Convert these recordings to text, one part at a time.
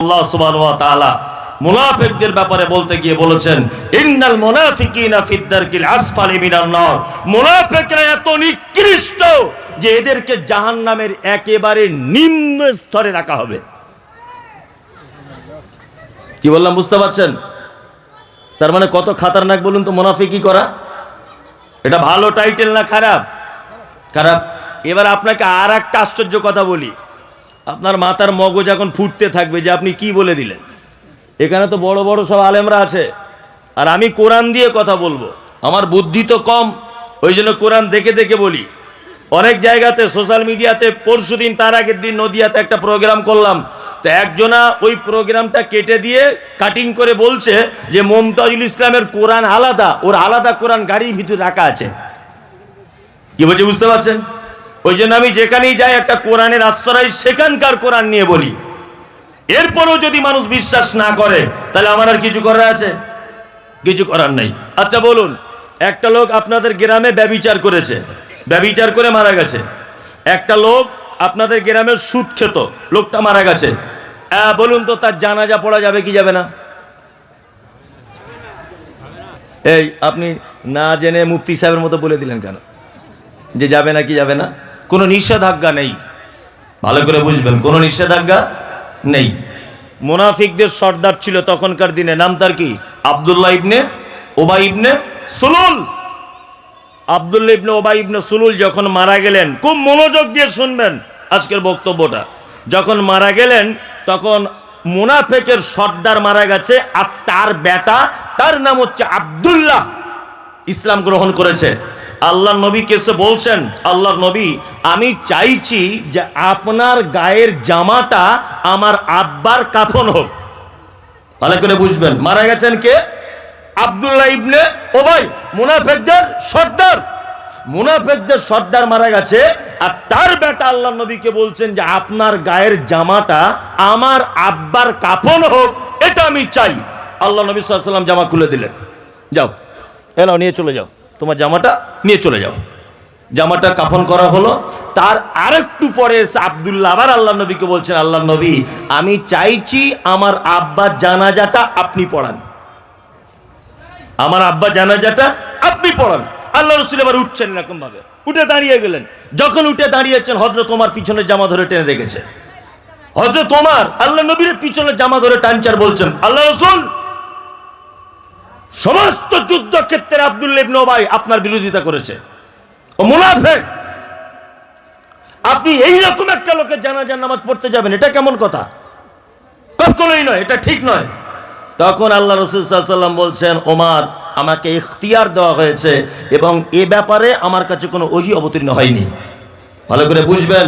আল্লাহ সুবহানাহু ওয়া তাআলা মুনাফিকদের ব্যাপারে বলতে গিয়ে বলেছেন, ইন্নাল মুনাফিকিনা ফিদ দারকিল আসফালি মিনান নার। মুনাফিকরা এত নিকৃষ্ট যে এদেরকে জাহান্নামের একেবারে নিম্ন স্তরে রাখা হবে। কি বললাম বুঝতে পারছেন? তার মানে কত খাতারনাক বলুন তো মুনাফিকি করা। এটা ভালো টাইটেল না খারাপ? খারাপ। এবার আপনাকে আর একটা আশ্চর্য কথা বলি, আপনার মাথার মগজ এখন ফুটতে থাকবে যে আপনি কি বলে দিলেন। এখানে তো বড় বড় সব আলেমরা আছে, আর আমি কোরআন দিয়ে কথা বলবো। আমার বুদ্ধি তো কম, ওই জন্য কোরআন দেখে দেখে বলি। অনেক জায়গাতে সোশ্যাল মিডিয়াতে, পরশুদিন তার আগের দিন নদিয়াতে একটা প্রোগ্রাম করলাম, তো একজনা ওই প্রোগ্রামটা কেটে দিয়ে কাটিং করে বলছে যে মুমতাজুল ইসলামের কোরআন আলাদা, ওর আলাদা কোরআন গাড়ির ভিতরে রাখা আছে। কি বলছে বুঝতে পারছেন? ওই জন্য আমি যেখানেই যাই একটা কোরআনের আশ্রয় সেখানকার কোরআন নিয়ে বলি। এরপরও যদি মানুষ বিশ্বাস না করে তাহলে আমার আর কিছু করার আছে? কিছু করার নেই। আচ্ছা বলুন, একটা লোক আপনাদের গ্রামে ব্যভিচার করেছে, ব্যভিচার করে মারা গেছে। একটা লোক আপনাদের গ্রামের সুদ খেত, লোকটা মারা গেছে। বলুন তো তার জানাজা পড়া যাবে কি যাবে না? এই আপনি না জেনে মুফতি সাহেবের মতো বলে দিলেন কেন যে যাবে না কি যাবে না? কোনো নিষেধাজ্ঞা নেই, ভালো করে বুঝবেন, কোনো নিষেধাজ্ঞা নেই। মুনাফিকদের সর্দার ছিল তখনকার দিনে, নাম তার কি? আব্দুল্লাহ ইবনে উবাই ইবনে সুলুল। আব্দুল্লাহ ইবনে উবাই ইবনে সুলুল যখন মারা গেলেন, খুব মনোযোগ দিয়ে শুনবেন আজকের বক্তব্যটা। যখন মারা গেলেন তখন মুনাফিকের সর্দার মারা গেছে, আর তার বেটা, তার নাম হচ্ছে আব্দুল্লাহ, ইসলাম গ্রহণ করেছে। আল্লাহ নবী কেসে বলছেন, আল্লাহর নবী, আমি চাইছি যে আপনার গায়ের জামাটা আমার আব্বার কাফন হোক। ভালো করে বুঝবেন, মারা গেছেন কে? আব্দুল্লাহ ইবনে উবাই, মুনাফিকদের সর্দার। মুনাফিকদের সর্দার মারা গেছে, আর তার বেটা আল্লাহ নবীকে বলছেন যে আপনার গায়ের জামাটা আমার আব্বার কাফন হোক, এটা আমি চাই। আল্লাহ নবী সাল্লাল্লাহু আলাইহি ওয়াসাল্লাম জামা খুলে দিলেন, যাও এলাও নিয়ে চলে যাও, তোমার জামাটা নিয়ে চলে যাও। জামাটা কাফন করা হলো। তার আরেকটু পরে এসে আব্দুল্লাহ আবার আল্লাহ নবীকে বলছেন, আল্লাহ নবী, আমি চাইছি আমার আব্বা জানাজাটা আপনি পড়ান, আমার আব্বা জানাজাটা আপনি পড়ান। আল্লাহ রাসূল এবার উঠছেন এরকম ভাবে, উঠে দাঁড়িয়ে গেলেন। যখন উঠে দাঁড়িয়েছেন, হযরত ওমর পিছনের জামা ধরে টেনে রেখেছে। হযরত ওমর আল্লাহ নবীর পিছনের জামা ধরে টানচার বলছেন, আল্লাহ রাসূল, সমস্ত যুদ্ধক্ষেত্রে আব্দুল্লাহ ইবনে উবাই আপনার বিরোধিতা করেছে, ও মুনাফিক। আপনি এইরকম একটা লোকের জানাজার নামাজ পড়তে যাবেন, এটা কেমন কথা? কখনোই নয়, এটা ঠিক নয়। তখন আল্লাহ রাসূল সাল্লাল্লাহু আলাইহি ওয়াসাল্লাম বলছেন, ওমর, আমাকে ইখতিয়ার দেওয়া হয়েছে এবং এ ব্যাপারে আমার কাছে কোনো ওহী অবতীর্ণ হয়নি। ভালো করে বুঝবেন।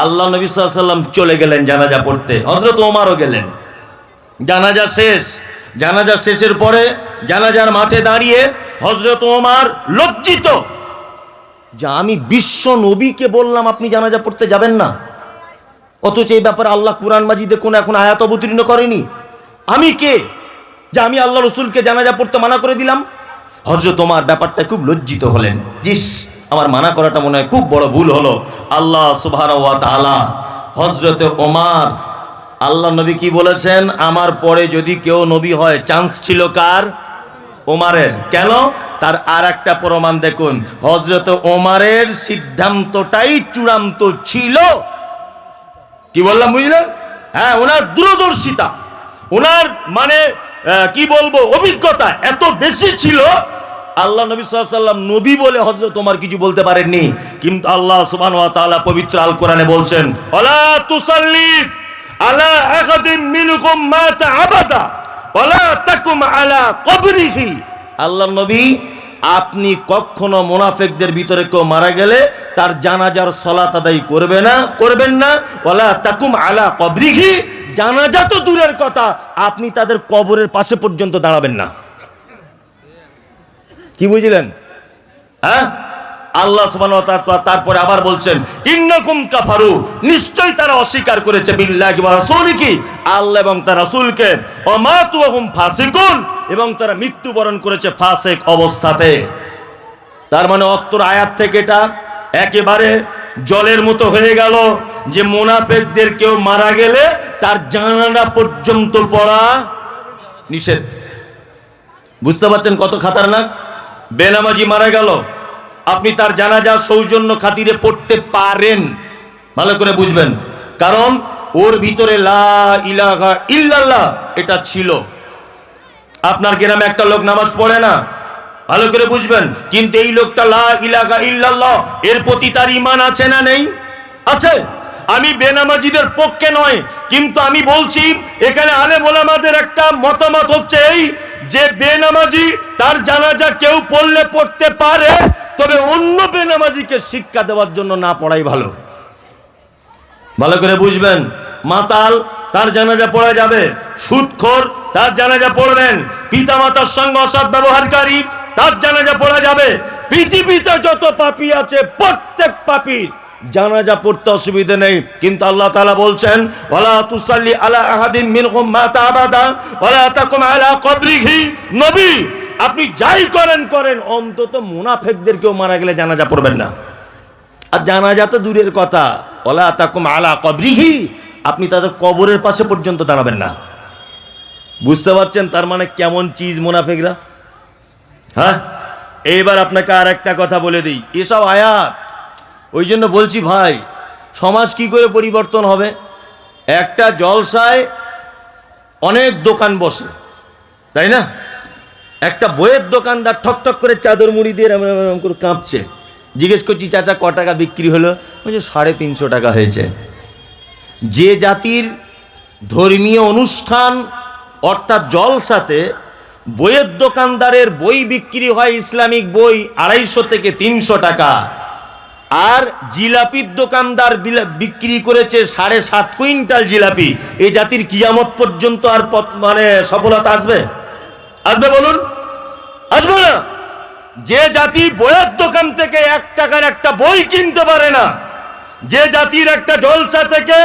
আল্লাহ নবী সাল্লাল্লাহু আলাইহি ওয়াসাল্লাম চলে গেলেন জানাজা পড়তে, হযরত ওমরও গেলেন। জানাজা শেষ। জানাজা শেষের পরে জানাজার মাঠে দাঁড়িয়ে হযরত ওমর লজ্জিত যে আমি বিশ্ব নবীকে বললাম আপনি জানাজা পড়তে যাবেন না, অথচ এই ব্যাপারে আল্লাহ কুরআন মাজিদে কোনো এখন আয়াত অবতীর্ণ করেনি। আমি কে যে আমি আল্লাহ রসুলকে জানাজা পড়তে মানা করে দিলাম? হযরত ওমর ব্যাপারটা খুব লজ্জিত হলেন। জিস, আমার মানা করাটা মনে হয় খুব বড় ভুল হলো। আল্লাহ সুবহানাহু ওয়া তাআলা হযরত ওমর, আল্লাহ নবী কি বলেছেন, আমার পরে যদি কেউ নবী হয়, চান্স ছিল কার? ওমরের। কেন? তার আর একটা প্রমাণ দেখুন, হযরত ওমরের সিদ্ধান্তটাই চূড়ান্ত ছিল। কি বললাম বুঝলেন? হ্যাঁ, ওনার দূরদর্শিতা, ওনার মানে কি বলবো, অভিজ্ঞতা এত বেশি ছিল। আল্লাহ নবী সাল্লাল্লাহু আলাইহি ওয়াসাল্লাম নবী বলে হযরত ওমর কিছু বলতে পারেননি, কিন্তু আল্লাহ সুবহানাহু ওয়া তাআলা পবিত্র আল কোরআনে বলছেন, ওয়ালা তুসাল্লি আলা আহাদিন মিনকুম মাতা আবাদা ওয়ালা তাকুম আলা কবরিহি। আল্লাহ নবী, আপনি কখনো মুনাফিকদের ভিতরে কেউ মারা গেলে তার জানাজার সালাত আদায় করবেন না। ওয়ালা তাকুম আলা কবরিহি, জানাজা তো দূরের কথা, আপনি তাদের কবরের পাশে পর্যন্ত দাঁড়াবেন না। কি বুঝলেন? হ্যাঁ, আল্লাহ সুবহানাহু ওয়া তাআলা তারপরে আবার বলছেন, ইন্নাকুম কাফারু, নিশ্চয়ই তারা অস্বীকার করেছে, বিল্লাহি ওয়া রাসূলিহি, আল্লাহ এবং তার রাসূলকে, ওয়া মাতু ওয়া হুম ফাসিকুন, এবং তারা মৃত্যুবরণ করেছে ফাসিক অবস্থাতে। তার মানে অত্তর আয়াত থেকে এটা একেবারে জলের মতো হয়ে গেল যে মুনাফিকদের কেউ মারা গেলে তার জানাজা পর্যন্ত পড়া নিষেধ। বুঝতে পারছেন কত খাতারনাক? বেনামাজি মারা গেল, আপনি তার জানাজা সৌজন্য খাতিরে পড়তে পারেন, ভালো করে বুঝবেন, কারণ ওর ভিতরে লা ইলাহা ইল্লাল্লাহ এটা ছিল। আপনার গ্রামে একটা লোক নামাজ পড়ে না, ভালো করে বুঝবেন, কিন্তু এই লোকটা লা ইলাহা ইল্লাল্লাহ এর প্রতি তার ঈমান আছে না নেই? আছে। আমি বেনামাজিদের পক্ষে নয়, কিন্তু আমি বলছি এখানে আলেম ওলামাদের একটা মতামত হচ্ছে এই যে বেনামাজি তার জানাজা কেউ পড়লে পড়তে পারে, তবে অন্য বেনামাজিকে শিক্ষা দেওয়ার জন্য না পড়াই ভালো। ভালো করে বুঝবেন, মাতাল তার জানাজা পড়া যাবে, সুদখোর তার জানাজা পড়বেন, পিতামাতার সঙ্গে অসৎ ব্যবহারকারী তার জানাজা পড়া যাবে। পৃথিবীতে যত পাপী আছে প্রত্যেক পাপীর জানাজা পড়তে অসুবিধা নেই, কিন্তু আল্লাহ তাআলা বলছেন ওয়ালা তুসাল্লি আলা আহাদিন মিনহুম মাতা আবাদা ওয়ালা তাকুম আলা কবরিহি। নবী আপনি যাই করেন করেন, অন্তত মুনাফিকদেরকেও মারা গেলে জানাজা পড়বেন না। আর জানাজা তো দূরের কথা, ওয়ালা তাকুম আলা কবরিহি, আপনি তাদের কবরের পাশে পর্যন্ত দাঁড়াবেন না। বুঝতে পারছেন তার মানে কেমন চিজ মুনাফিকরা? হ্যাঁ, এইবার আপনাকে আর একটা কথা বলে দিই, এসব আয়াত, ওই জন্য বলছি ভাই, সমাজ কি করে পরিবর্তন হবে? একটা জলসায় অনেক দোকান বসে, তাই না? একটা বইয়ের দোকানদার ঠক ঠক করে চাদর মুড়ি দিয়ে এরম করে কাঁপছে। জিজ্ঞেস করছি চাচা ক টাকা বিক্রি হলো? বলছে 350 টাকা হয়েছে। যে জাতির ধর্মীয় অনুষ্ঠান অর্থাৎ জলসাতে বইয়ের দোকানদারের বই বিক্রি হয়, ইসলামিক বই 250 থেকে 300 টাকা, আর জিলাপির দোকানদার বিক্রি করেছে 7.5 কুইন্টাল জিলাপি, এই জাতির কিয়ামত পর্যন্ত আর মানে সফলতা আসবে? আসবে বলুন? আসবে না। যে জাতি বইয়ের দোকান থেকে 1 টাকার একটা বই কিনতে পারে না, যে জাতির একটা জলসা থেকে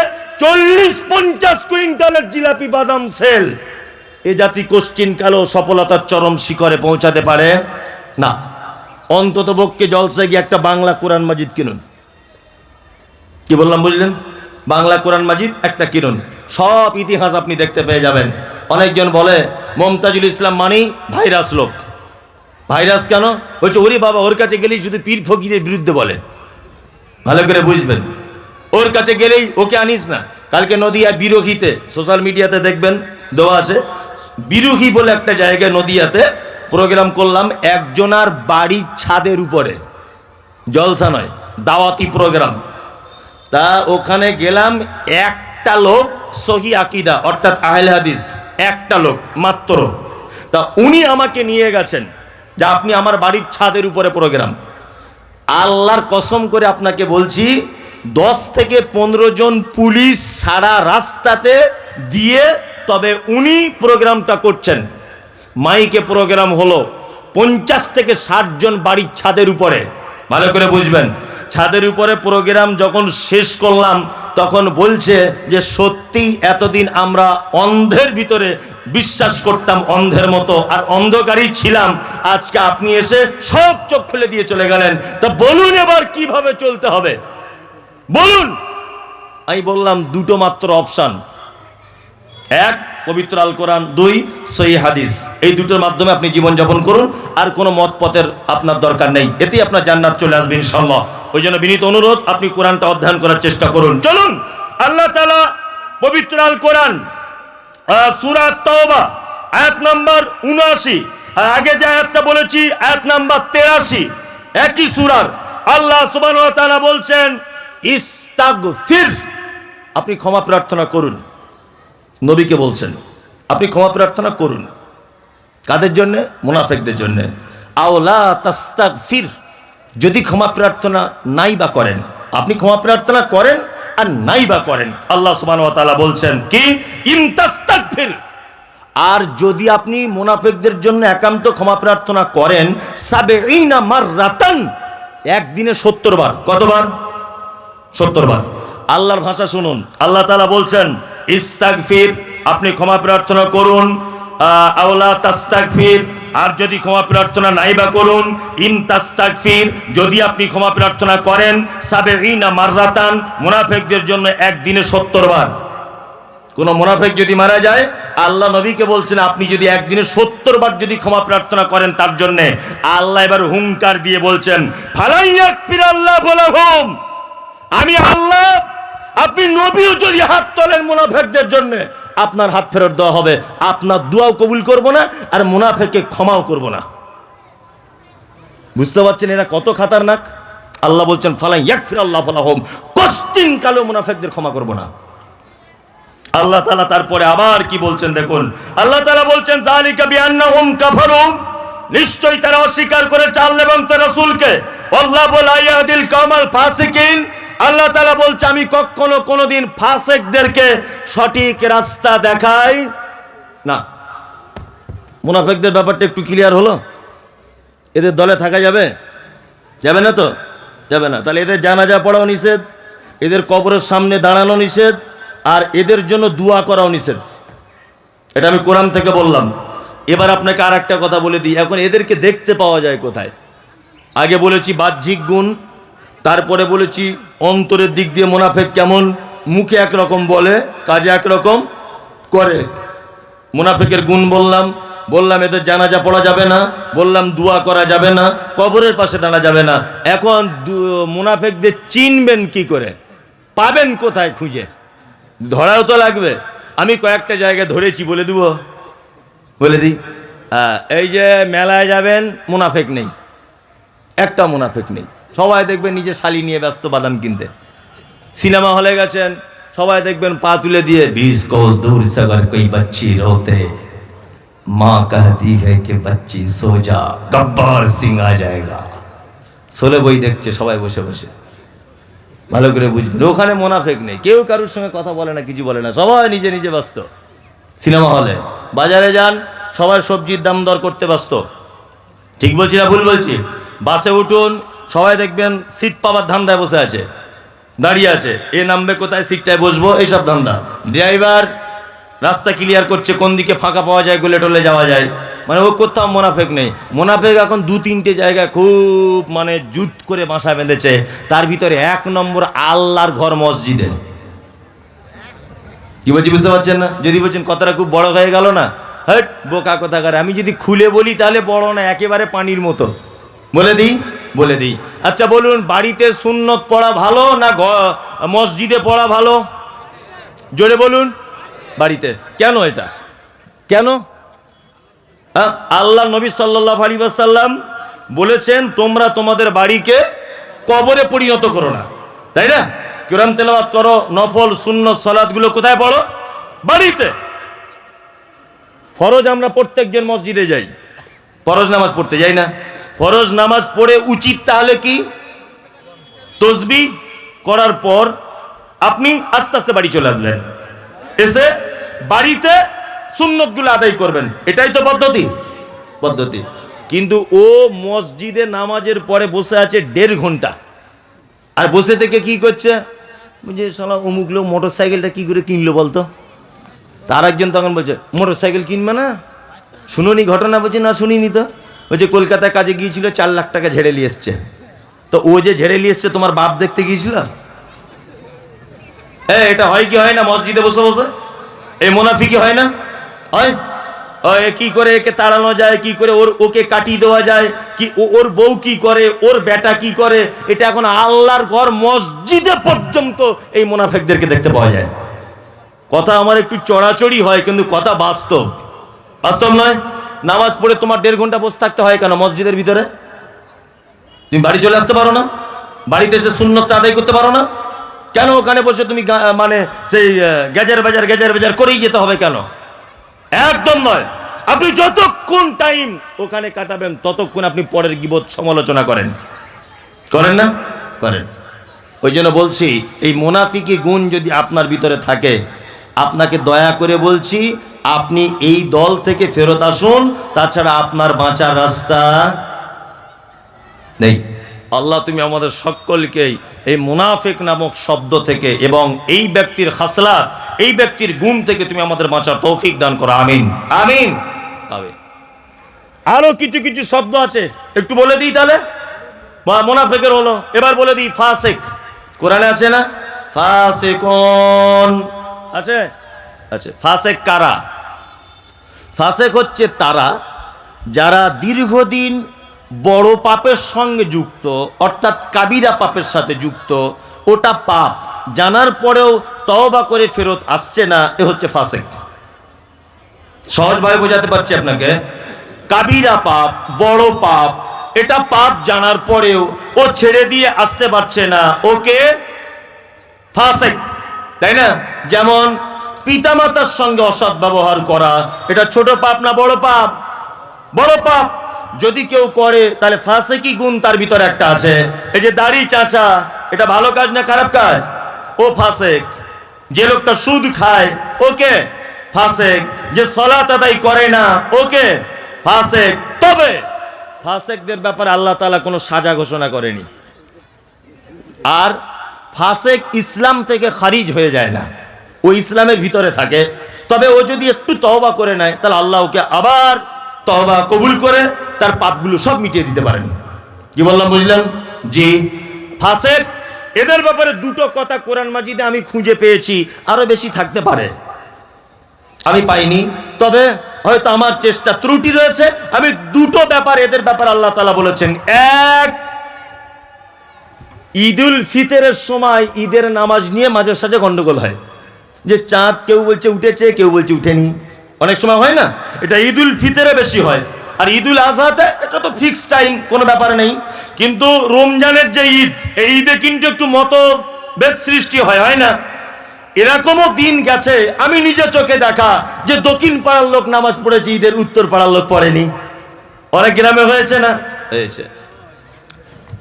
40-50 কুইন্টালের জিলাপি বাদাম সেল, এ জাতি কোশ্চিন কালো সফলতার চরম শিখরে পৌঁছাতে পারে না। অন্তত পক্ষে জলসায় গিয়ে একটা বাংলা কোরআন মাজিদ কিনুন। কি বললাম বুঝলেন? বাংলা কোরআন মাজিদ একটা কিনুন, সব ইতিহাস আপনি দেখতে পেয়ে যাবেন। অনেকজন বলে মমতাজুল ইসলাম মানেই ভাইরাস লোক। ভাইরাস কেন? বলছে ওরে বাবা, ওর কাছে গেলেই শুধু পীর ফকিরের বিরুদ্ধে বলে। ভালো করে বুঝবেন, ওর কাছে গেলেই ওকে আনিস না। কালকে নদিয়া বিরোহীতে সোশ্যাল মিডিয়াতে দেখবেন দেওয়া আছে, বিরোহী বলে একটা জায়গায় নদিয়াতে প্রোগ্রাম করলাম, একজনার বাড়ির ছাদের উপরে, জলসা নয়, দাওয়াতি প্রোগ্রাম। তা ওখানে গেলাম, একটা লোক সহি আকীদা অর্থাৎ আহলে হাদিস, একটা লোক মাত্র। তা উনি আমাকে নিয়ে গেছেন যে আপনি আমার বাড়ির ছাদের উপরে প্রোগ্রাম। আল্লাহর কসম করে আপনাকে বলছি, 10 থেকে 15 জন পুলিশ সারা রাস্তাতে দিয়ে তবে উনি প্রোগ্রামটা করছেন। মাইকে প্রোগ্রাম হলো, 50 থেকে 60 জন বাড়ির ছাদের উপরে। ভালো করে বুঝবেন, ছাদের উপরে প্রোগ্রাম যখন শেষ করলাম তখন বলছে যে সত্যি এতদিন আমরা অন্ধের ভিতরে বিশ্বাস করতাম, অন্ধের মতো, আর অন্ধকারই ছিলাম, আজকে আপনি এসে সব চোখ খুলে দিয়ে চলে গেলেন। তা বলুন এবার কিভাবে চলতে হবে বলুন? আমি বললাম দুটো মাত্র অপশন, 1 পবিত্র আল কোরআন, 2 সহিহ হাদিস। এই দুটোর মাধ্যমে আপনি জীবনযাপন করুন, আর কোনো মত পথের আপনার দরকার নেই, এতেই আপনার জান্নাত চলে আসবে ইনশাআল্লাহ। ওই জন্য বিনীত অনুরোধ, আপনি কোরআনটা অধ্যয়ন করার চেষ্টা করুন। চলুন, আল্লাহ তাআলা পবিত্র আল কোরআন সূরা তাওবা আয়াত নাম্বার 79, আর আগে যে আয়াতটা বলেছি আয়াত নাম্বার 83, একই সূরার আল্লাহ সুবহানাহু ওয়া তাআলা বলছেন ইস্তাগফির, আপনি ক্ষমা প্রার্থনা করুন। নবীকে বলছেন আপনি ক্ষমা প্রার্থনা করুন। কাদের জন্য? মুনাফিকদের জন্য। আওলা তাস্তাগফির, যদি ক্ষমা প্রার্থনা নাই বা করেন, আপনি ক্ষমা প্রার্থনা করেন আর নাই বা করেন, আল্লাহ সুবহানাহু ওয়া তাআলা বলছেন কি ইন তাস্তাগফির, আর যদি আপনি মুনাফিকদের জন্য একান্ত ক্ষমা প্রার্থনা করেন 70 মাররাতান, একদিনে 70 বার। কতবার? 70 বার। আল্লাহর ভাষা শুনুন, আল্লাহ তাআলা বলছেন ইস্তাগফির, আপনি ক্ষমা প্রার্থনা করুন। আওলা তাস্তাগফির, আর যদি ক্ষমা প্রার্থনা নাই বা করুন, ইন তাস্তাগফির, যদি আপনি ক্ষমা প্রার্থনা করেন, সাবেঈনা মাররাতান, মুনাফিকদের জন্য একদিনে 70 বার। কোন মুনাফিক যদি মারা যায়, আল্লাহ নবীকে বলছেন আপনি যদি একদিনে 70 বার যদি ক্ষমা প্রার্থনা করেন তার জন্য, আল্লাহ এবার হুঙ্কার দিয়ে বলছেন ফালাইয়াকফিরাল্লাহু লাহুম, আমি আল্লাহ, আপনি নবীও যদি হাত তোলেন মুনাফিকদের জন্য, আপনার হাত ফেরত দেওয়া হবে, আপনার দোয়াও কবুল করব না, আর মুনাফিককে ক্ষমাও করব না। বুঝতে পারছেন এরা কত খাতারনাক? আল্লাহ বলছেন ফালাইয়াকফিরাল্লাহু লাহুম, কষ্টিন কালো মুনাফিকদের ক্ষমা করব না। আল্লাহ তাআলা তারপরে আবার কি বলছেন দেখুন, আল্লাহ তাআলা বলছেন যালিকা বিআন্নাহুম কাফারু, নিশ্চয়ই তারা অস্বীকার করেছে আল্লাহ এবং তার রাসূলকে, আল্লাহু লা ইয়াহদিল কাওমাল ফাসিকিন, আল্লাহ তাআলা বলছে আমি কখনো কোনোদিন ফাসিকদেরকে সঠিক রাস্তা দেখাই না। মুনাফিকদের ব্যাপারটা একটু ক্লিয়ার হলো? এদের দলে থাকা যাবে? যাবে না তো? যাবে না। তাহলে এদের জানাজা পড়াও নিষেধ, এদের কবরের সামনে দাঁড়ানো নিষেধ, আর এদের জন্য দোয়া করাও নিষেধ। এটা আমি কোরআন থেকে বললাম। এবার আপনাকে আর একটা কথা বলে দিই, এখন এদেরকে দেখতে পাওয়া যায় কোথায়? আগে বলেছি বাহ্যিক গুণ, তারপরে বলেছি অন্তরের দিক দিয়ে মুনাফিক কেমন, মুখে একরকম বলে কাজে একরকম করে। মুনাফিকের গুণ বললাম এদের জানাজা পড়া যাবে না, বললাম দোয়া করা যাবে না, কবরের পাশে দাঁড়া যাবে না। এখন মুনাফিকদের চিনবেন কি করে, পাবেন কোথায় খুঁজে? ধরাও তো লাগবে। আমি কয়েকটা জায়গায় ধরেছি, বলে দিব, বলে দিই। এই যে মেলায় যাবেন, মুনাফিক নেই, একটা মুনাফিক নেই। সবাই দেখবেন নিজে শালি নিয়ে ব্যস্ত বাদাম কিনতে। সিনেমা হলে গেছেন, সবাই দেখবেন পা তুলে দিয়ে 20 কোস দূর সে अगर कोई बच्ची रोते माँ कहती है कि बच्ची सो जा गब्बर सिंह आ जाएगा। সোলে বই দেখছে সবাই বসে বসে, ভালো করে বুঝবেন ওখানে মুনাফিক নেই। কেউ কারোর সঙ্গে কথা বলে না, কিছু বলে না, সবাই নিজে নিজে ব্যস্ত। সিনেমা হলে, বাজারে যান, সবাই সবজির দাম দর করতে ব্যস্ত। ঠিক বলছি না ভুল বলছি? বাসে উঠুন, সবাই দেখবেন সিট পাওয়ার ধান্দায় বসে আছে, দাঁড়িয়ে আছে, এ নামবে কোথায়, সিটটায় বসবো, এইসব ধান্দা। ড্রাইভার রাস্তা ক্লিয়ার করছে, কোন দিকে ফাঁকা পাওয়া যায়, গোলে টোলে যাওয়া যায়, মানে ও কোথাও মুনাফিক নেই। মুনাফিক এখন 2-3টে জায়গায় খুব মানে জুত করে বাসা বেঁধেছে, তার ভিতরে 1 নম্বর আল্লাহর ঘর মসজিদে। কি বলছি বুঝতে পারছেন না? যদি বলছেন কথাটা খুব বড় হয়ে গেল না, হট বোকা কথাকার, আমি যদি খুলে বলি তাহলে বড় না, একেবারে পানির মতো। বলে দিই। আচ্ছা বলুন, বাড়িতে সুন্নত পড়া ভালো না মসজিদে পড়া ভালো? জোরে বলুন। বাড়িতে। কেন এটা? কেন? আল্লাহ নবী সাল্লাল্লাহু আলাইহি ওয়াসাল্লাম বলেছেন তোমরা তোমাদের বাড়িকে কবরে পরিণত করো না, তাই না? কোরআন তেলাওয়াত করো, নফল সুন্নত সালাতগুলো কোথায় পড়ো? বাড়িতে। ফরজ আমরা প্রত্যেকজন মসজিদে যাই, ফরজ নামাজ পড়তে যাই না? ফরজ নামাজ পড়ে উচিত তাহলে কি, তাসবিহ করার পর আপনি আস্তে আস্তে বাড়ি চলে আসবেন, এসে বাড়িতে সুন্নতগুলো আদায় করবেন, এটাই তো পদ্ধতি। কিন্তু ও মসজিদে নামাজের পরে বসে আছে 1.5 ঘন্টা, আর বসে থেকে কি করছে, বুঝে শালা অমুক লোক মোটর সাইকেলটা কি করে কিনলো বলতো? তার একজন তখন বলছে মোটর সাইকেল কিনবে না, শুনুনি ঘটনা? বলছে না শুনিনি তো। ওই যে কলকাতায় কাজে গিয়েছিল, 4 লাখ টাকা ঝেড়ে নিয়ে এসছে। তো ও যে ঝেড়ে নিয়ে এসছে তোমার বাপ দেখতে গিয়েছিল? এটা হয় কি হয় না মসজিদে বসে বসে? এই মুনাফিকি হয় না? হয়। কি করে একে তাড়ানো যায়, কি করে ওকে কাটিয়ে দেওয়া যায়, কি ওর বউ কি করে, ওর বেটা কি করে, এটা এখন আল্লাহর ঘর মসজিদে পর্যন্ত এই মুনাফিকদেরকে দেখতে পাওয়া যায়। কথা আমার একটু চড়াচড়ি হয়, কিন্তু কথা বাস্তব নয়। নামাজ পড়ে তোমার 1.5 ঘন্টা বসে থাকতে হয় কেন মসজিদের ভিতরে? তুমি বাড়ি চলে আসতে পারো না? বাড়িতে এসে সুন্নত আদায় করতে পারো না কেন? ওখানে বসে তুমি মানে সেই গেজের বাজার করেই যেতে হবে কেন? একদম নয়। আপনি যতক্ষণ টাইম ওখানে কাটাবেন ততক্ষণ আপনি পরের গীবত সমালোচনা করেন না? করেন। ওই জন্য বলছি, এই মুনাফিকি গুণ যদি আপনার ভিতরে থাকে, আপনাকে দয়া করে বলছি আপনি এই দল থেকে ফেরত আসুন, তাছাড়া আপনার বাঁচার রাস্তা নেই। আল্লাহ তুমি আমাদের সকলকেই এই মুনাফিক নামক শব্দ থেকে এবং এই ব্যক্তির খাসলাত, এই ব্যক্তির গুণ থেকে তুমি আমাদের বাঁচার তৌফিক দান করো। আমিন আমিন আমিন। আরো কিছু কিছু শব্দ আছে, একটু বলে দিই তাহলে। মুনাফিকের হলো, এবার বলে দিই ফাসিক। কোরআনে আছে না ফাসিকুন, আছে? আচ্ছা, ফাসিক কারা? ফাসিক হচ্ছে তারা যারা দীর্ঘদিন বড় পাপের সঙ্গে যুক্ত, অর্থাৎ কাবিরা পাপের সাথে যুক্ত, ওটা পাপ জানার পরেও তওবা করে ফেরত আসছে না, এ হচ্ছে ফাসিক। সহজভাবে বোঝাতে পারছি আপনাকে। কাবিরা পাপ, বড় পাপ, এটা পাপ জানার পরেও ও ছেড়ে দিয়ে আসতে পারছে না, ওকে ফাসিক, তাই না? যেমন পিতামাতার সঙ্গে অসৎ ব্যবহার করা, এটা ছোট পাপ না বড় পাপ? বড় পাপ। যদি কেউ করে তাহলে ফাসিকি গুণ তার ভিতরে একটা আছে। এই যে দাড়ি চাচা, এটা ভালো কাজ না খারাপ কাজ? ও ফাসিক। যে লোকটা সুদ খায়, ওকে ফাসিক। যে সালাত আদায় করে না, ওকে ফাসিক। তবে ফাসিকদের ব্যাপারে আল্লাহ তাআলা কোনো সাজা ঘোষণা করেনি। আর ফাসিক ইসলাম থেকে খারিজ হয়ে যায় না, ও ইসলামের ভিতরে থাকে। তবে ও যদি একটু তওবা করে নেয়, তাহলে আল্লাহ ওকে আবার তওবা কবুল করে তার পাপগুলো সব মিটিয়ে দিতে পারেন। কি বললাম বুঝলেন? জি, ফাসিক। এদের ব্যাপারে দুটো কথা কোরআন মাজিদে আমি খুঁজে পেয়েছি, আরো বেশি থাকতে পারে, আমি পাইনি। তবে হয়তো আমার চেষ্টা ত্রুটি রয়েছে। আমি দুটো ব্যাপার এদের ব্যাপারে আল্লাহ তাআলা বলেছেন। এক, ঈদুল ফিতরের সময় ঈদের নামাজ নিয়ে মাঝে সাঝে গন্ডগোল হয়, যে চাঁদ কেউ বলছে উঠেছে, কেউ বলছে উঠেনি, অনেক সময় হয় না? এটা ঈদুল ফিতরে বেশি হয়। আর ঈদুল আজহাতে এটা তো ফিক্সড টাইম, কোনো ব্যাপার নেই। কিন্তু রমজানের যে ঈদ, এই ঈদে কিন্তু একটু মতভেদ সৃষ্টি হয়, হয় না? এরকমও দিন গেছে আমি নিজে চোখে দেখা, যে দক্ষিণ পাড়ার লোক নামাজ পড়েছে, ঈদের উত্তর পাড়ার লোক পড়েনি। অনেক গ্রামে হয়েছে না? হয়েছে।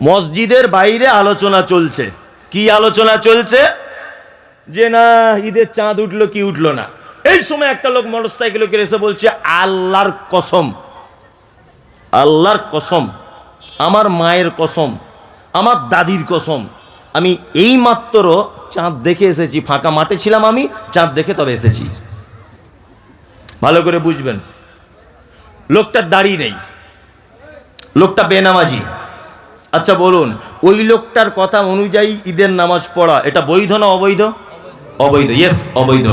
মসজিদের বাইরে আলোচনা চলছে। কি আলোচনা চলছে? যে না ঈদের চাঁদ উঠলো কি উঠলো না। এই সময় একটা লোক মোটরসাইকেলে করে এসে বলছে, আল্লাহর কসম, আল্লাহর কসম, আমার মায়ের কসম, আমার দাদির কসম, আমি এই মাত্র চাঁদ দেখে এসেছি, ফাঁকা মাঠে ছিলাম আমি, চাঁদ দেখে তবে এসেছি। ভালো করে বুঝবেন, লোকটার দাড়ি নেই, লোকটা বেনামাজি। আচ্ছা বলুন, ওই লোকটার কথা অনুযায়ী ঈদের নামাজ পড়া এটা বৈধ না অবৈধ? অবৈধ, ইয়েস অবৈধ।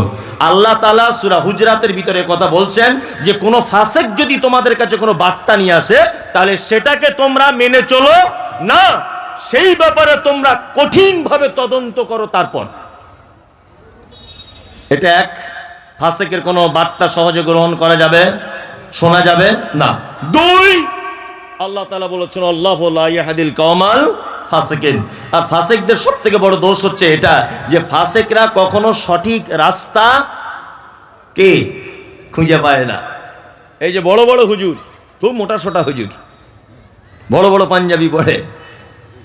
আল্লাহ তাআলা সূরা হুজরাতের ভিতরে কথা বলছেন যে কোনো ফাসিক যদি তোমাদের কাছে কোনো বার্তা নিয়ে আসে, তাহলে সেটাকে তোমরা মেনে চলো না, সেই ব্যাপারে তোমরা কঠিনভাবে তদন্ত করো। তারপর এটা এক, ফাসিকের কোনো বার্তা সহজে গ্রহণ করা যাবে, শোনা যাবে না। দুই, আল্লাহ তাআলা বলেছেন আল্লাহু লা ইয়াহদিল কওমাল ফাসিকিন। আর ফাসিকদের সবথেকে বড় দোষ হচ্ছে এটা, যে ফাসিকরা কখনো সঠিক রাস্তা কে খুঁজে পায় না। এই যে বড় বড় হুজুর, খুব মোটা সোটা হুজুর, বড় বড় পাঞ্জাবি পরে,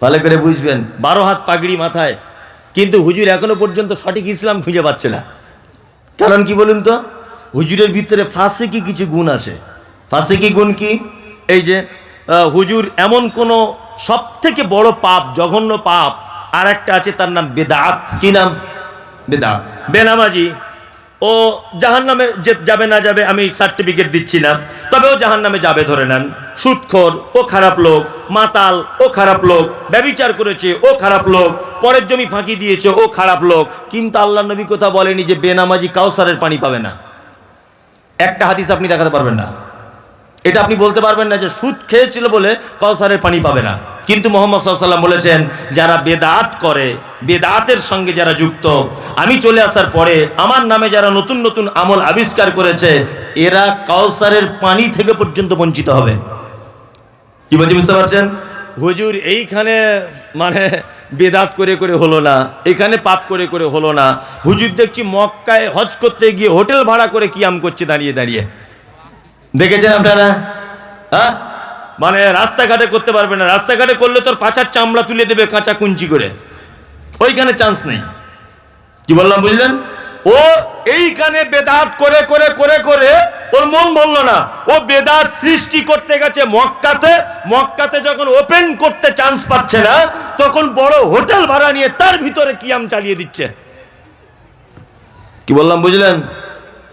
ভালো করে বুঝবেন, 12 হাত পাগড়ি মাথায়, কিন্তু হুজুর এখনো পর্যন্ত সঠিক ইসলাম খুঁজে পাচ্ছে না। কারণ কি বলুন তো? হুজুরের ভিতরে ফাসিকি কিছু গুণ আছে। ফাসিকি গুণ কি? এই যে হুজুর এমন কোনো সব থেকে বড় পাপ, জঘন্য পাপ আর একটা আছে, তার নাম বেদাত। কি নাম? বেদাত। বেনামাজি, ও জাহান্নামে যাবে না যাবে আমি সার্টিফিকেট দিচ্ছি না, তবে ও জাহান্নামে যাবে ধরে নেন। সুদখোর, ও খারাপ লোক। মাতাল, ও খারাপ লোক। ব্যভিচার করেছে, ও খারাপ লোক। পরের জমি ফাঁকি দিয়েছে, ও খারাপ লোক। কিন্তু আল্লাহ নবী কথা বলেনি যে বেনামাজি কাউসারের পানি পাবে না। একটা হাদিস আপনি দেখাতে পারবেন না। এটা আপনি বলতে পারবেন না যে সুদ খেয়েছিল বলে কাউসারের পানি পাবে না। কিন্তু মুহাম্মদ সাল্লাল্লাহু আলাইহি ওয়াসাল্লাম বলেছেন, যারা বেদাত করে, বেদাতের সঙ্গে যারা যুক্ত, আমি চলে আসার পরে আমার নামে যারা নতুন নতুন আমল আবিষ্কার করেছে, এরা কাউসারের পানি থেকে পর্যন্ত বঞ্চিত হবে। কি বলছি বুঝতে পারছেন? হুজুর এইখানে মানে বেদাত করে করে হলো না, এখানে পাপ করে করে হলো না। হুজুর দেখছি মক্কায় হজ করতে গিয়ে হোটেল ভাড়া করে কিয়াম করছে দাঁড়িয়ে দাঁড়িয়ে। দেখেছেন আপনারা? হ্যাঁ, মানে রাস্তাঘাটে করতে পারবে না, রাস্তাঘাটে করলে তোর পাছার চামড়া তুলে দেবে কাঁচা কুঞ্চি করে, ওইখানে চান্স নেই। কি বললাম বুঝলেন? ও এইখানে বেদাত করে করে করে করে ওর মন বলল না, ও বেদাত সৃষ্টি করতে গেছে মক্কাতে। মক্কাতে যখন ওপেন করতে চান্স পাচ্ছে না, তখন বড় হোটেল ভাড়া নিয়ে তার ভিতরে কিয়াম চালিয়ে দিচ্ছে। কি বললাম বুঝলেন?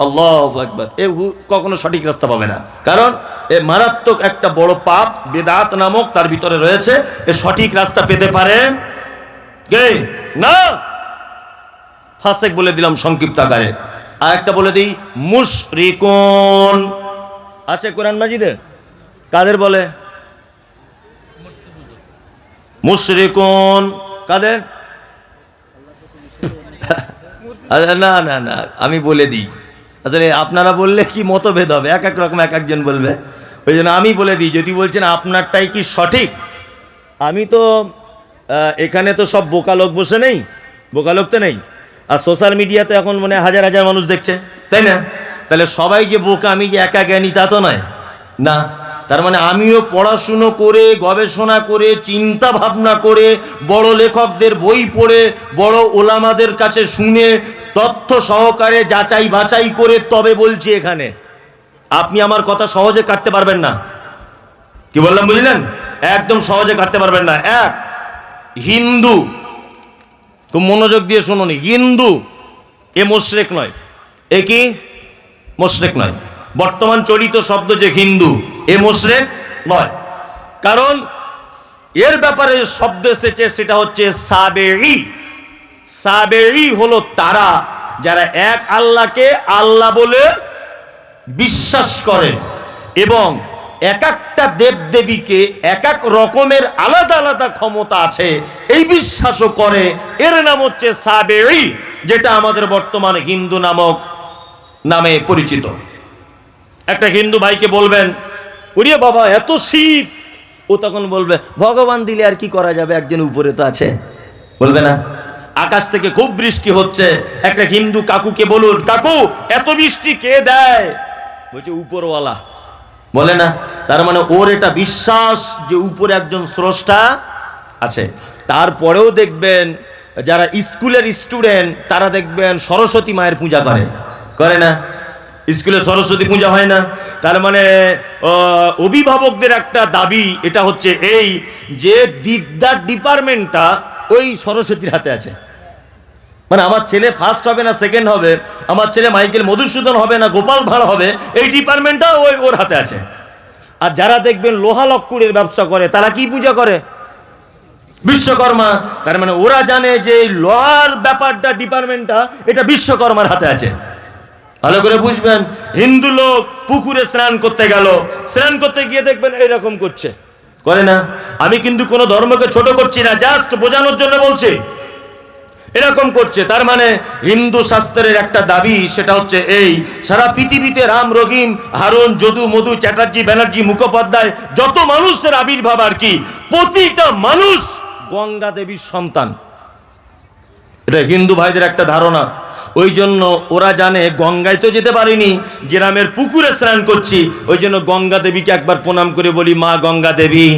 আল্লাহু আকবার। এ কখনো সঠিক রাস্তা পাবে না, কারণ এ মারাত্মক একটা বড় পাপ বেদাত নামক তার ভিতরে রয়েছে। এ সঠিক রাস্তা পেতে পারে কে না। ফাসেক বলে দিলাম সংক্ষিপ্ত আকারে। আর একটা বলে দিই, মুশরিকুন আছে কোরআন মাজিদে। কাদের বলে মুশরিকুন? কাদের? না না না, আমি বলে দিই। আসলে আপনারা বললে কি মতভেদ হবে, এক এক রকম এক একজন বলবে, ওই জন্য আমি বলে দিই। যদি বলছেন আপনারটাই কি সঠিক, আমি তো এখানে তো সব বোকা লোক বসে নেই, বোকা লোক তো নেই। আর সোশ্যাল মিডিয়াতে এখন মানে হাজার হাজার মানুষ দেখছে, তাই না? তাহলে সবাই যে বোকা, আমি যে একা জ্ঞানী তা তো নয় না। তার মানে আমিও পড়াশুনো করে, গবেষণা করে, চিন্তা ভাবনা করে, বড় লেখকদের বই পড়ে, বড় ওলামাদের কাছে শুনে, তথ্য সহকারে যাচাই বাছাই করে তবে বলছি এখানে। আপনি আমার কথা সহজে কাটতে পারবেন না। কি বললাম বুঝলেন? একদম সহজে কাটতে পারবেন না। এক, হিন্দু, খুব মনোযোগ দিয়ে শুনুন, হিন্দু এ মুশরিক নয়। এ কি? মুশরিক নয়। বর্তমান চলিত শব্দ যে হিন্দু, এ মুশরিক নয়। কারণ এর ব্যাপারে শব্দ এসেছে, সেটা হচ্ছে সাবেঈ। সাবেঈ হলো তারা যারা এক আল্লাহকে আল্লাহ বলে বিশ্বাস করে এবং এক একটা দেবদেবীকে এক এক রকমের আলাদা আলাদা ক্ষমতা আছে এই বিশ্বাসও করে। এর নাম হচ্ছে সাবেঈ, যেটা আমাদের বর্তমান হিন্দু নামক নামে পরিচিত। একটা হিন্দু ভাইকে বলবেন, ওরে বাবা এত শীত, ও তখন বলবে ভগবান দিলে আর কি করা যাবে, একজন উপরে তো আছে, বলবে না? আকাশ থেকে খুব বৃষ্টি হচ্ছে, একটা হিন্দু কাকুকে বলুন, কাকু এত বৃষ্টি কে দেয়? বলছে উপরওয়ালা, বলে না? তার মানে ওর এটা বিশ্বাস যে উপরে একজন স্রষ্টা আছে। তারপরেও দেখবেন যারা স্কুলের স্টুডেন্ট, তারা দেখবেন সরস্বতী মায়ের পূজা করে, করে না? স্কুলে সরস্বতী পূজা হয় না? তার মানে অভিভাবকদের একটা দাবি এটা হচ্ছে এই যে বিদ্যার ডিপার্টমেন্টটা ওই সরস্বতীর হাতে আছে। মানে আমার ছেলে ফার্স্ট হবে না সেকেন্ড হবে, আমার ছেলে মাইকেল মধুসূদন হবে না গোপাল ভাঁড় হবে, এই ডিপার্টমেন্টটা ওর হাতে আছে। আর যারা দেখবেন লোহা লক্কুরের ব্যবসা করে, তারা কি পূজা করে? বিশ্বকর্মা। তার মানে ওরা জানে যে এই লোহার ব্যাপারটা ডিপার্টমেন্টটা এটা বিশ্বকর্মার হাতে আছে। ভালো করে বুঝবেন। হিন্দু লোক পুকুরে স্নান করতে গেল, স্নান করতে গিয়ে দেখবেন এইরকম করছে, করে না? আমি কিন্তু কোনো ধর্মকে ছোট করছি না, জাস্ট বোঝানোর জন্য বলছি, এরকম করছে। তার মানে হিন্দু শাস্ত্রের একটা দাবি, সেটা হচ্ছে এই সারা পৃথিবীতে রাম, রহিম, হারুন, যদু, মধু, চ্যাটার্জি, ব্যানার্জি, মুখোপাধ্যায় যত মানুষের আবির্ভাব আর কি, প্রতিটা মানুষ গঙ্গা দেবীর সন্তান। এটা হিন্দু ভাইদের একটা ধারণা। ওই জন্য ওরা জানে গঙ্গায় তো যেতে পারিনি, গ্রামের পুকুরে স্নান করছি, ওই জন্য গঙ্গা দেবীকে একবার প্রণাম করে বলি, মা গঙ্গা দেবী,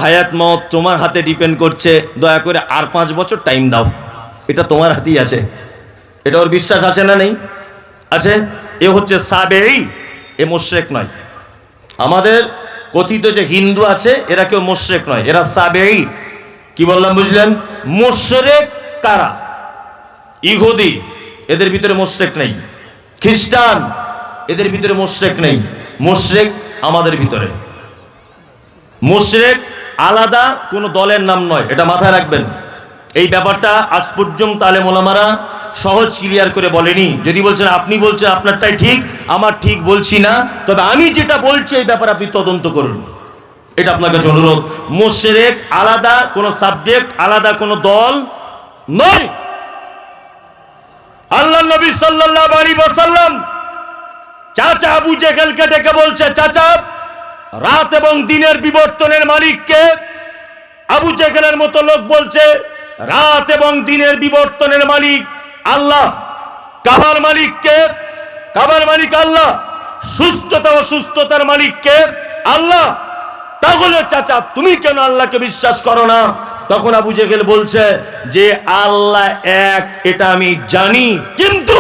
হায়াত মত তোমার হাতে ডিপেন্ড করছে, দয়া করে আর 5 বছর টাইম দাও, এটা তোমার হাতেই আছে। এটা ওর বিশ্বাস আছে না নেই? আছে। এ হচ্ছে সাবেঈ, এ মুশরিক নয়। আমাদের কথিত যে হিন্দু আছে এরা কেউ মুশরিক নয়, এরা সাবেঈ। কি বললাম বুঝলেন? মুশরিক কারা? ইহুদি, এদের ভিতরে মুশরিক নেই। খ্রিস্টান, এদের ভিতরে মুশরিক নেই। মুশরিক আমাদের ভিতরে। মুশরিক আলাদা কোনো দলের নাম নয়, এটা মাথায় রাখবেন। এই ব্যাপারটা আজ পর্যন্ত আলেম ওলামারা সহজ ক্লিয়ার করে বলেনি। যদি বলছেন আপনি বলছেন আপনারটাই ঠিক, আমার ঠিক বলছি না, তবে আমি যেটা বলছি এই ব্যাপারে আপনি তদন্ত করুন, এটা আপনার কাছে অনুরোধ। মুশরিক আলাদা কোনো সাবজেক্ট, আলাদা কোনো দল নয়। আল্লাহ নবী সাল্লাল্লাহু আলাইহি ওয়াসাল্লাম চাচা আবু জেহেলকে ডেকে বলছে, চাচা রাত এবং দিনের বিবর্তনের মালিককে? আবু জেহেলের মতো লোক বলছে রাত এবং দিনের বিবর্তনের মালিক আল্লাহ। কাবার মালিককে? কাবার মালিক আল্লাহ। সুস্থতা ও সুস্থতার মালিককে? আল্লাহ। তাহলে চাচা তুমি কেন আল্লাহকে বিশ্বাস করো না? তখন আবু জেহেল বলছে যে আল্লাহ এক, এটা আমি জানি, কিন্তু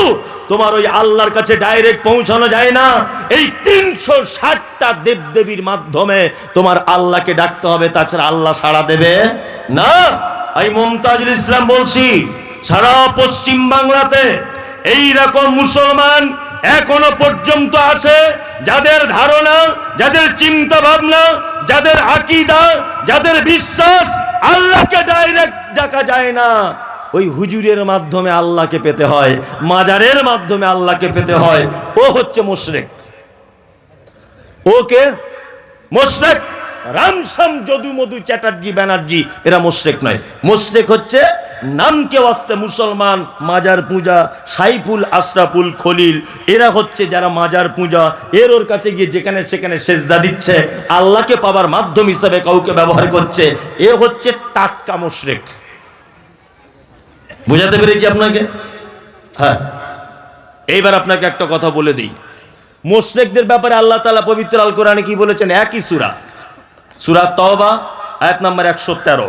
তোমার ওই আল্লাহর কাছে ডাইরেক্ট পৌঁছানো যায় না। এই 360টা দেবদেবীর মাধ্যমে তোমার আল্লাহকে ডাকতে হবে, তাছাড়া আল্লাহ সাড়া দেবে না। আমি মুমতাজুল ইসলাম বলছি, সারা পশ্চিম বাংলাতে এই রকম মুসলমান এখনো পর্যন্ত আছে, যাদের ধারণা, যাদের চিন্তা ভাবনা, যাদের আকীদা, যাদের বিশ্বাস আল্লাহকে ডাইরেক্ট ডাকা যায় না, ওই হুজুরের মাধ্যমে আল্লাহকে পেতে হয়, মাজারের মাধ্যমে আল্লাহকে পেতে হয়, ও হচ্ছে মুশরিক। ওকে মুশরিক। রামসাম যদু মধু চ্যাটার্জি ব্যানার্জি এরা মুশরিক নয়। মুশরিক হচ্ছে নামকে ওয়াস্তে মুসলমান, মাজার পূজা, সাইফুল, আশরাফুল, খলিল, এরা হচ্ছে যারা মাজার পূজা, ওর কাছে গিয়ে যেখানে সেখানে সেজদা দিচ্ছে, আল্লাহকে পাবার মাধ্যম হিসাবে কাউকে ব্যবহার করছে, এ হচ্ছে টাটকা মুশরিক। বুঝাতে পেরেছি আপনাকে? হ্যাঁ, এইবার আপনাকে একটা কথা বলে দিই। মুশরিকদের ব্যাপারে আল্লাহ তাআলা পবিত্র আল কোরআনে কি বলেছেন? একই সূরা, সূরা তওবা আয়াত নাম্বার 113।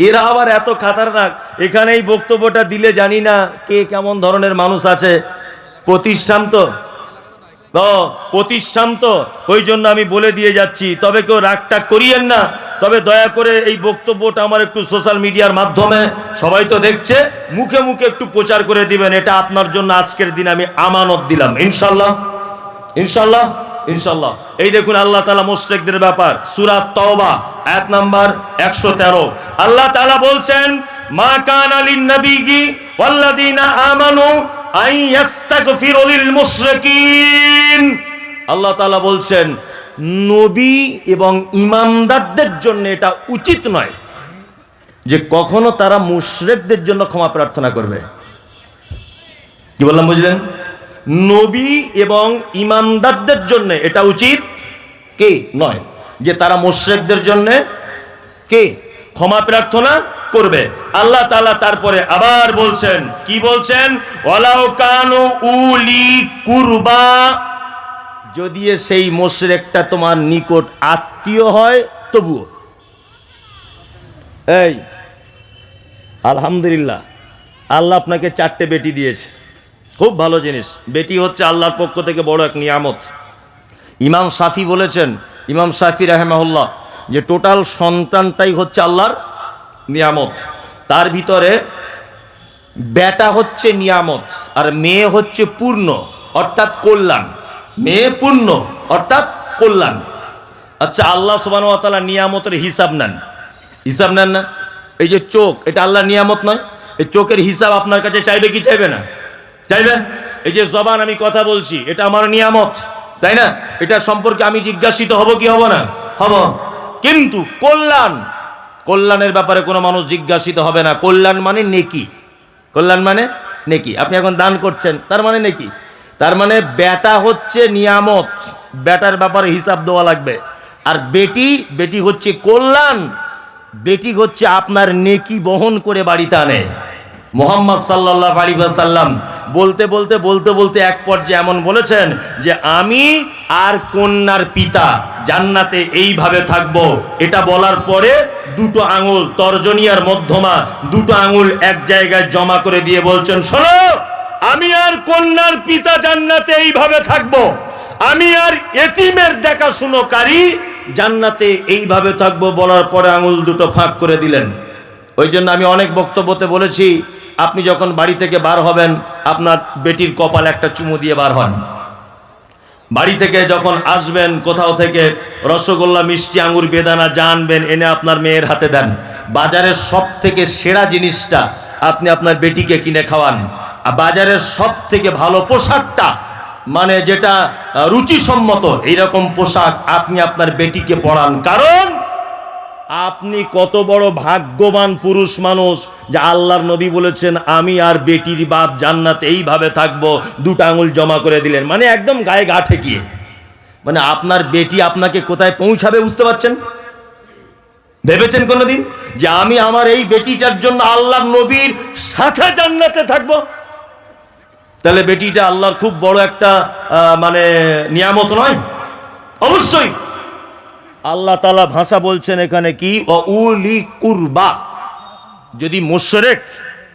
এরা আবার এত খাতারনাক, এখানে এই বক্তব্যটা দিলে জানি না কে কেমন ধরনের মানুষ আছে। প্রতিষ্ঠান তো প্রতিষ্ঠান তো ওই জন্য আমি বলে দিয়ে যাচ্ছি, তবে কেউ রাগটাগ করিয়েন না। তবে দয়া করে এই বক্তব্যটা আমার একটু সোশ্যাল মিডিয়ার মাধ্যমে, সবাই তো দেখছে, মুখে মুখে একটু প্রচার করে দিবেন। এটা আপনার জন্য আজকের দিন আমি আমানত দিলাম, ইনশাল্লাহ ইনশাল্লাহ ইনশাল্লাহ। এই দেখুন আল্লাহ তাআলা মুশরিকদের ব্যাপার, সূরা তওবা আয়াত নাম্বার 113। আল্লাহ তাআলা বলছেন, মা কানা লিন নাবিয়্যি ওয়াল্লাযীনা আমানু আন ইস্তাগফিরু লিল মুশরিকিন। আল্লাহ তাআলা বলছেন নবী এবং ঈমানদারদের জন্য এটা উচিত নয় যে কখনো তারা মুশরিকদের জন্য ক্ষমা প্রার্থনা করবে। কি বললাম বুঝলেন? নবী এবং ঈমানদারদের জন্য এটা উচিত কি নয় যে তারা মুশরিকদের জন্য কি ক্ষমা প্রার্থনা করবে। আল্লাহ তাআলা তারপরে আবার বলছেন, কি বলছেন? ওয়ালাউ কানু উলি কুরবা, যদি সেই মুশরিকটা তোমার নিকট আত্মীয় হয় তবুও। এই আলহামদুলিল্লাহ, আল্লাহ আপনাকে 4টে বেটি দিয়েছে, খুব ভালো জিনিস। বেটি হচ্ছে আল্লাহর পক্ষ থেকে বড় এক নিয়ামত। ইমাম শাফি বলেছেন, ইমাম শাফি রাহিমাহুল্লাহ, যে টোটাল সন্তানটাই হচ্ছে আল্লাহর নিয়ামত। তার ভিতরে বেটা হচ্ছে নিয়ামত আর মেয়ে হচ্ছে পূর্ণ অর্থাৎ কল্যাণ। মেয়ে পূর্ণ অর্থাৎ কল্যাণ। আচ্ছা, আল্লাহ সুবহানাহু ওয়া তাআলা নিয়ামতের হিসাব নেন, হিসাব নেন না? এই যে চোখ, এটা আল্লাহর নিয়ামত নয়? এই চোখের হিসাব আপনার কাছে চাইবে কি চাইবে না? চাইবে। এই যে জবান, আমি কথা বলছি, এটা আমার নিয়ামত, তাই না? এটা সম্পর্কে আমি জিজ্ঞাসিত হব কি হব না? হব। কিন্তু কল্যাণ, কল্যাণের ব্যাপারে কোনো মানুষ জিজ্ঞাসিত হবে না। কল্যাণ মানে নেকি, কল্যাণ মানে নেকি। আপনি এখন দান করছেন, তার মানে নেকি। তার মানে বেটা হচ্ছে নিয়ামত, বেটার ব্যাপারে হিসাব দেওয়া লাগবে। আর বেটি, বেটি হচ্ছে কল্যাণ, বেটি হচ্ছে আপনার নেকি বহন করে বাড়িতে আনে। মুহাম্মদ সাল্লাল্লাহু আলাইহি ওয়াসাল্লাম বলতে বলতে বলতে বলতে এক পর্যায়ে এমন বলেছেন যে আমি আর কন্যার পিতা জান্নাতে এইভাবে থাকব। এটা বলার পরে দুটো আঙুল, তর্জনী আর মধ্যমা, দুটো আঙুল এক জায়গায় জমা করে দিয়ে বলছেন, শোনো, আমি আর কন্যার পিতা জান্নাতে এইভাবে থাকব, আমি আর এতিমের দেখাশুনোকারী জান্নাতে এইভাবে থাকবো। বলার পরে আঙুল দুটো ফাঁক করে দিলেন। ওই জন্য আমি অনেক বক্তব্যতে বলেছি, আপনি যখন বাড়ি থেকে বার হবেন, আপনার বেটির কপালে একটা চুমু দিয়ে বার হন। বাড়ি থেকে যখন আসবেন, কোথাও থেকে রসগোল্লা, মিষ্টি, আঙুর, বেদানা যা আনবেন এনে আপনার মেয়ের হাতে দেন। বাজারের সব থেকে সেরা জিনিসটা আপনি আপনার বেটিকে কিনে খাওয়ান। বাজারের সব থেকে ভালো পোশাকটা, মানে যেটা রুচিসম্মত, এইরকম পোশাক আপনি আপনার বেটিকে পরান। কারণ আপনি কত বড় ভাগ্যবান পুরুষ মানুষ যে আল্লাহর নবী বলেছেন আমি আর বেটির বাপ জান্নাতে এইভাবে থাকবো, দুটো আঙুল জমা করে দিলেন, মানে একদম গায়ে গা ঠেকিয়ে। মানে আপনার বেটি আপনাকে কোথায় পৌঁছাবে বুঝতে পারছেন? ভেবেছেন কোনোদিন যে আমি আমার এই বেটিটার জন্য আল্লাহর নবীর সাথে জান্নাতে থাকবো? তাহলে বেটিটা আল্লাহর খুব বড় একটা মানে নিয়ামত নয়? অবশ্যই। আল্লাহ তাআলা ভাষা বলছেন এখানে কি, উলি কুরবা, যদি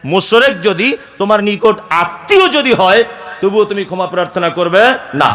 মুশরিক যদি তোমার নিকট আত্মীয় যদি হয় তবুও তুমি ক্ষমা প্রার্থনা করবে না।